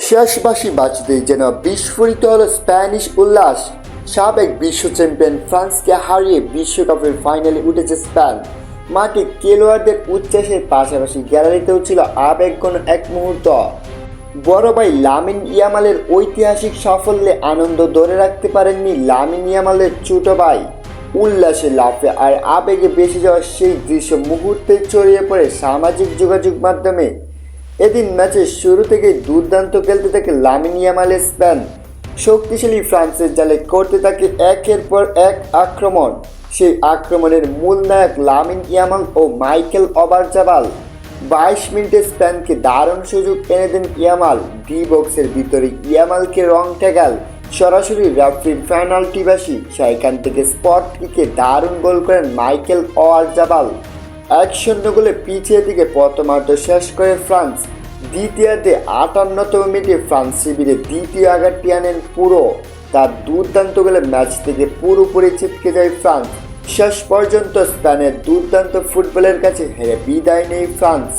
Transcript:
শেষবাসী বাজতেই যেন বিস্ফোরিত হলো স্প্যানিশ উল্লাস। সাবেক বিশ্ব চ্যাম্পিয়ন ফ্রান্সকে হারিয়ে বিশ্বকাপের ফাইনালে উঠেছে স্পেন। মাঠে খেলোয়াড়দের উচ্ছ্বাসের পাশাপাশি গ্যালারিতেও ছিল আবেগঘন এক মুহূর্ত। বড় ভাই লামিন ইয়ামালের ঐতিহাসিক সাফল্যে আনন্দ ধরে রাখতে পারেননি লামিন ইয়ামালের ছোট ভাই। উল্লাসে লাফে আর আবেগে বেসে যাওয়া সেই দৃশ্য মুহূর্তে ছড়িয়ে পড়ে সামাজিক যোগাযোগ মাধ্যমে। এদিন ম্যাচের শুরু থেকেই দুর্দান্ত খেলতে থাকে লামিন ইয়ামালের স্পেন। শক্তিশালী ফ্রান্সের জালে করতে থাকে একের পর এক আক্রমণ। সেই আক্রমণের মূল নায়ক লামিন ইয়ামাল ও মাইকেল ওয়ারজাবাল। 22 মিনিটে স্পেনকে দারুণ সুযোগ এনে দেন ইয়ামাল। ডি বক্সের ভিতরে ইয়ামালকে রং ঠেকাল সরাসরি রেফারির পেনাল্টি বাসি। সেখান থেকে স্পট কিকে দারুণ গোল করেন মাইকেল ওয়ারজাবাল। 1-0 গোলে পিছিয়ে থেকে প্রথমার্ধ শেষ করে ফ্রান্স। দ্বিতীয়ার্ধে 58তম মিনিটে ফ্রান্স শিবিরে দ্বিতীয় আঘাতটি আনেন পুরো। তার দুর্দান্ত গোলে ম্যাচ থেকে পুরোপুরি ছিটকে যায় ফ্রান্স। শেষ পর্যন্ত স্পেনের দুর্দান্ত ফুটবলের কাছে হেরে বিদায় নেয় ফ্রান্স।